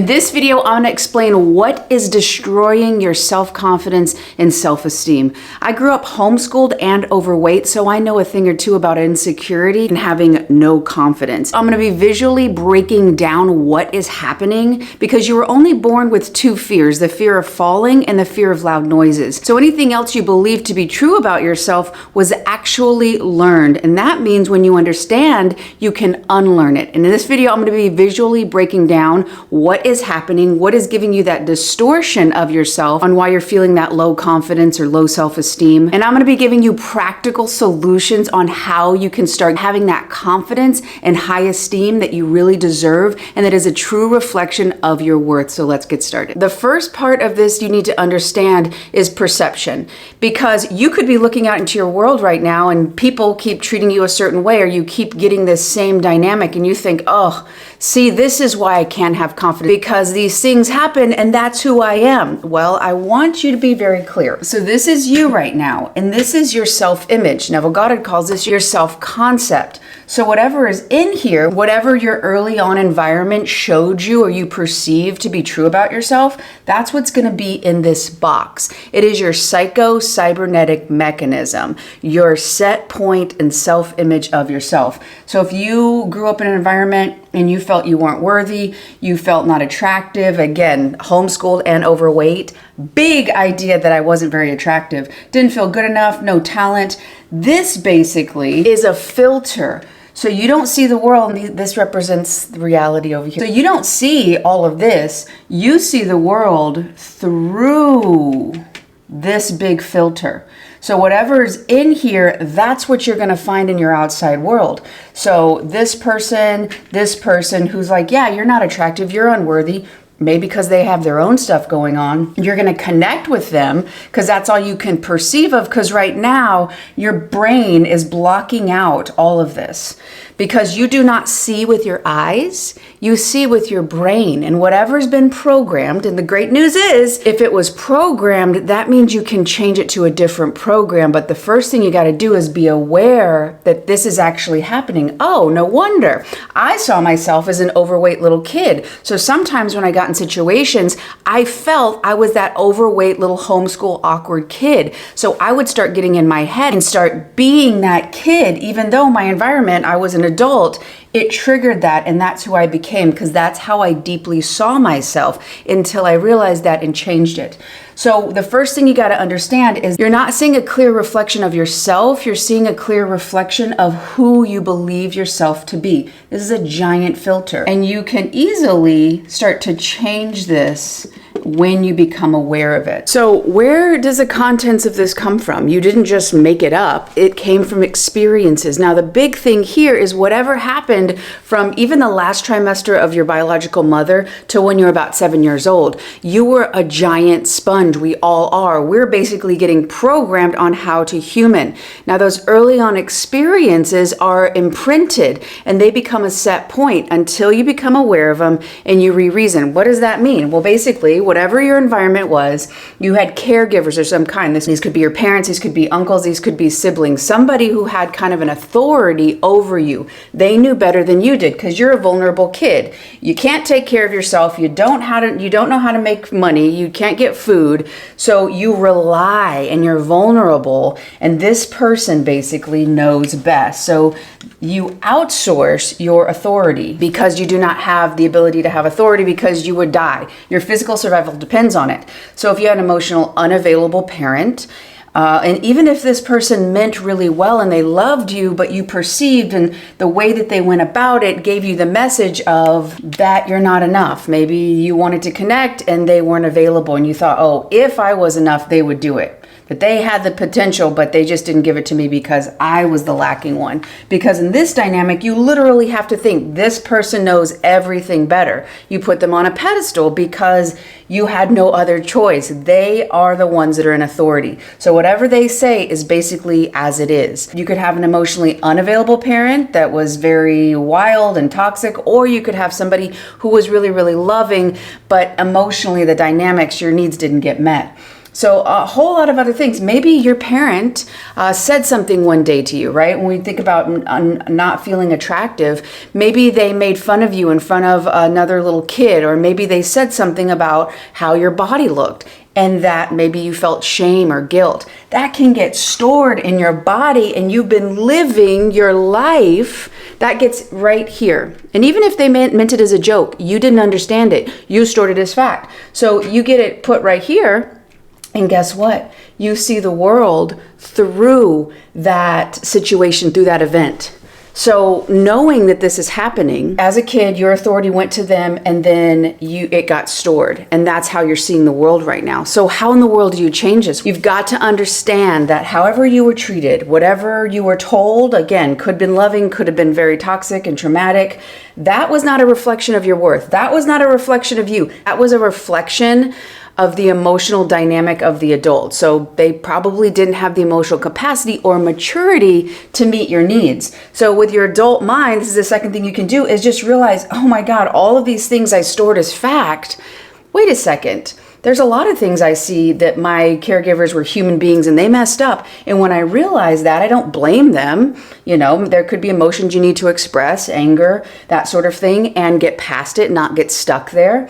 In this video, I'm gonna explain what is destroying your self-confidence and self-esteem. I grew up homeschooled and overweight, so I know a thing or two about insecurity and having no confidence. I'm gonna be visually breaking down what is happening because you were only born with two fears, the fear of falling and the fear of loud noises. So anything else you believe to be true about yourself was actually learned. And that means when you understand, you can unlearn it. And in this video, I'm gonna be visually breaking down what is happening, what is giving you that distortion of yourself on why you're feeling that low confidence or low self-esteem. And I'm going to be giving you practical solutions on how you can start having that confidence and high esteem that you really deserve and that is a true reflection of your worth. So let's get started. The first part of this you need to understand is perception, because you could be looking out into your world right now and people keep treating you a certain way, or you keep getting this same dynamic and you think, oh, see, this is why I can't have confidence, because these things happen and that's who I am. Well, I want you to be very clear. So this is you right now, and this is your self-image. Neville Goddard calls this your self-concept. So whatever is in here, whatever your early on environment showed you or you perceive to be true about yourself, that's what's going to be in this box. It is your psycho-cybernetic mechanism, your set point and self-image of yourself. So if you grew up in an environment and you felt you weren't worthy, you felt not attractive, again, homeschooled and overweight, big idea that I wasn't very attractive, didn't feel good enough, no talent. This basically is a filter. So you don't see the world, and this represents the reality over here. So you don't see all of this. You see the world through this big filter. So whatever's in here, that's what you're going to find in your outside world. So this person who's like, yeah, you're not attractive, you're unworthy, maybe because they have their own stuff going on, you're going to connect with them because that's all you can perceive of, because right now your brain is blocking out all of this because you do not see with your eyes, you see with your brain, and whatever's been programmed. And the great news is, if it was programmed, that means you can change it to a different program. But the first thing you got to do is be aware that this is actually happening. Oh, no wonder. I saw myself as an overweight little kid. So sometimes when I got in situations, I felt I was that overweight little homeschool awkward kid. So I would start getting in my head and start being that kid, even though my environment, I was an adult. It triggered that, and that's who I became, because that's how I deeply saw myself until I realized that and changed it. So the first thing you got to understand is you're not seeing a clear reflection of yourself, you're seeing a clear reflection of who you believe yourself to be. This is a giant filter, and you can easily start to change this when you become aware of it. So where does the contents of this come from? You didn't just make it up. It came from experiences. Now the big thing here is whatever happened from even the last trimester of your biological mother to when you're about 7 years old. You were a giant sponge. We all are. We're basically getting programmed on how to human. Now those early on experiences are imprinted and they become a set point until you become aware of them and you re-reason. What does that mean? Well, basically, whatever your environment was, you had caregivers of some kind. These could be your parents, these could be uncles, these could be siblings, somebody who had kind of an authority over you. They knew better than you did because you're a vulnerable kid. You can't take care of yourself. You don't know how to make money. You can't get food. So you rely and you're vulnerable, and this person basically knows best. So you outsource your authority because you do not have the ability to have authority because you would die. Your physical survival depends on it. So if you had an emotional, unavailable parent, and even if this person meant really well and they loved you, but you perceived and the way that they went about it gave you the message of that you're not enough. Maybe you wanted to connect and they weren't available and you thought, oh, if I was enough, they would do it. That they had the potential, but they just didn't give it to me because I was the lacking one. Because in this dynamic, you literally have to think this person knows everything better. You put them on a pedestal because you had no other choice. They are the ones that are in authority. So whatever they say is basically as it is. You could have an emotionally unavailable parent that was very wild and toxic, or you could have somebody who was really, really loving, but emotionally the dynamics, your needs didn't get met. So a whole lot of other things. Maybe your parent said something one day to you, right? When we think about not feeling attractive, maybe they made fun of you in front of another little kid, or maybe they said something about how your body looked, and that maybe you felt shame or guilt. That can get stored in your body, and you've been living your life. That gets right here. And even if they meant it as a joke, you didn't understand it. You stored it as fact. So you get it put right here, and guess what? You see the world through that situation, through that event. So knowing that this is happening, as a kid, your authority went to them, and then it got stored. And that's how you're seeing the world right now. So how in the world do you change this? You've got to understand that however you were treated, whatever you were told, again, could have been loving, could have been very toxic and traumatic. That was not a reflection of your worth. That was not a reflection of you. That was a reflection of the emotional dynamic of the adult. So they probably didn't have the emotional capacity or maturity to meet your needs. So with your adult mind, this is the second thing you can do, is just realize, oh my God, all of these things I stored as fact. Wait a second. There's a lot of things I see that my caregivers were human beings and they messed up. And when I realize that, I don't blame them. You know, there could be emotions you need to express, anger, that sort of thing, and get past it, not get stuck there.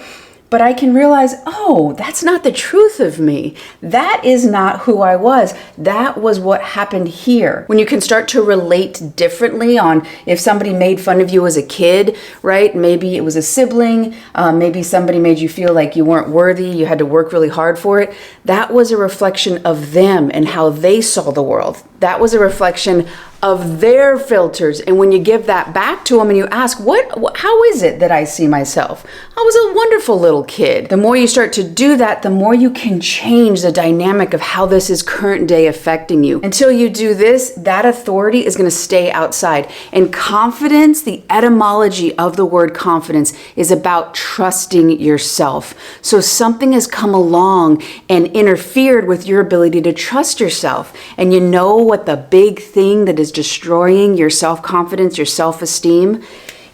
But I can realize, oh, that's not the truth of me. That is not who I was. That was what happened here. When you can start to relate differently on if somebody made fun of you as a kid, right? Maybe it was a sibling. Maybe somebody made you feel like you weren't worthy. You had to work really hard for it. That was a reflection of them and how they saw the world. That was a reflection of their filters. And when you give that back to them and you ask, how is it that I see myself? I was a wonderful little kid. The more you start to do that, the more you can change the dynamic of how this is current day affecting you. Until you do this, that authority is going to stay outside. And confidence, the etymology of the word confidence, is about trusting yourself. So something has come along and interfered with your ability to trust yourself. And you know what the big thing that is destroying your self-confidence, your self-esteem?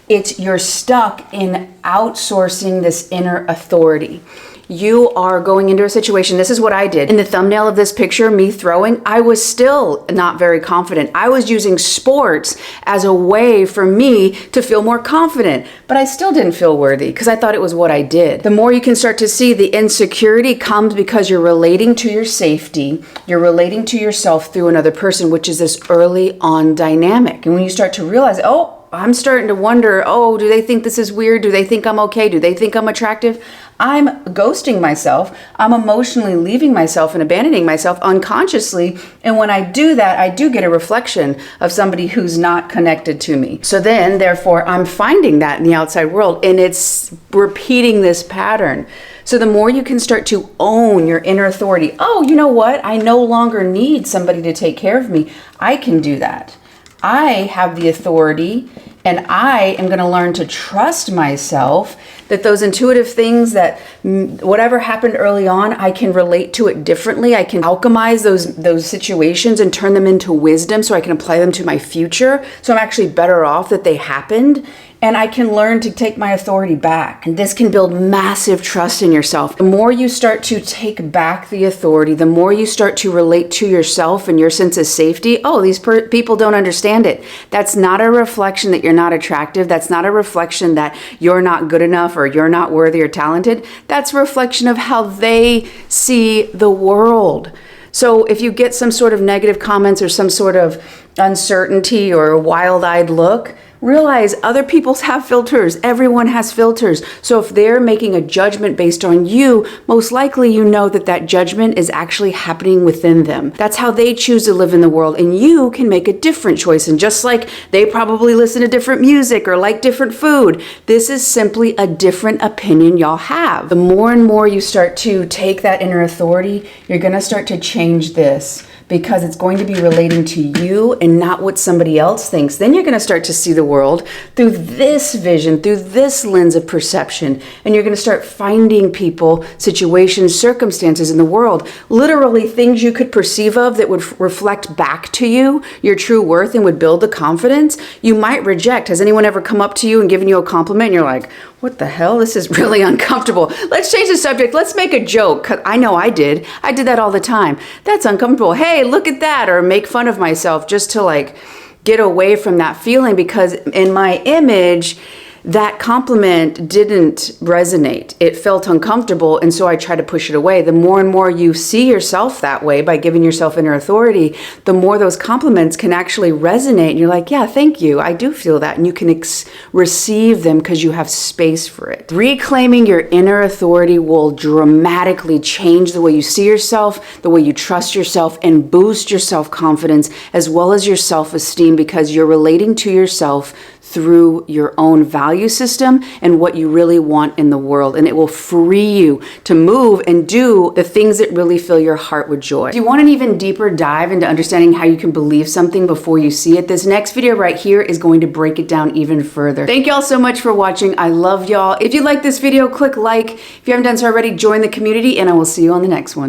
You're stuck in outsourcing this inner authority. You are going into a situation. This is what I did. In the thumbnail of this picture, me throwing, I was still not very confident. I was using sports as a way for me to feel more confident, but I still didn't feel worthy because I thought it was what I did. The more you can start to see the insecurity comes because you're relating to your safety, you're relating to yourself through another person, which is this early on dynamic. And when you start to realize, oh, I'm starting to wonder, oh, do they think this is weird? Do they think I'm okay? Do they think I'm attractive? I'm ghosting myself. I'm emotionally leaving myself and abandoning myself unconsciously. And when I do that, I do get a reflection of somebody who's not connected to me. So then, therefore, I'm finding that in the outside world, and it's repeating this pattern. So the more you can start to own your inner authority, oh, you know what? I no longer need somebody to take care of me. I can do that. I have the authority, and I am going to learn to trust myself, that those intuitive things that whatever happened early on, I can relate to it differently. I can alchemize those situations and turn them into wisdom so I can apply them to my future. So I'm actually better off that they happened. And I can learn to take my authority back. And this can build massive trust in yourself. The more you start to take back the authority, the more you start to relate to yourself and your sense of safety. Oh, these people don't understand it. That's not a reflection that you're not attractive. That's not a reflection that you're not good enough or you're not worthy or talented. That's a reflection of how they see the world. So if you get some sort of negative comments or some sort of uncertainty or a wild-eyed look, realize other people have filters. Everyone has filters. So if they're making a judgment based on you, most likely you know that that judgment is actually happening within them. That's how they choose to live in the world. And you can make a different choice. And just like they probably listen to different music or like different food, this is simply a different opinion y'all have. The more and more you start to take that inner authority, you're going to start to change this. because it's going to be relating to you and not what somebody else thinks. Then you're going to start to see the world through this vision, through this lens of perception. And you're going to start finding people, situations, circumstances in the world, literally things you could perceive of that would reflect back to you your true worth and would build the confidence you might reject. Has anyone ever come up to you and given you a compliment and you're like, what the hell? This is really uncomfortable. Let's change the subject. Let's make a joke. 'Cause I know I did. I did that all the time. That's uncomfortable. Hey, look at that. Or make fun of myself just to like get away from that feeling, because in my image, that compliment didn't resonate. It felt uncomfortable, and so I try to push it away. The more and more you see yourself that way by giving yourself inner authority, the more those compliments can actually resonate. And you're like, yeah, thank you. I do feel that. And you can receive them because you have space for it. Reclaiming your inner authority will dramatically change the way you see yourself, the way you trust yourself, and boost your self-confidence as well as your self-esteem, because you're relating to yourself through your own value system and what you really want in the world. And it will free you to move and do the things that really fill your heart with joy. If you want an even deeper dive into understanding how you can believe something before you see it, this next video right here is going to break it down even further. Thank y'all so much for watching. I love y'all. If you like this video, click like. If you haven't done so already, join the community, and I will see you on the next one.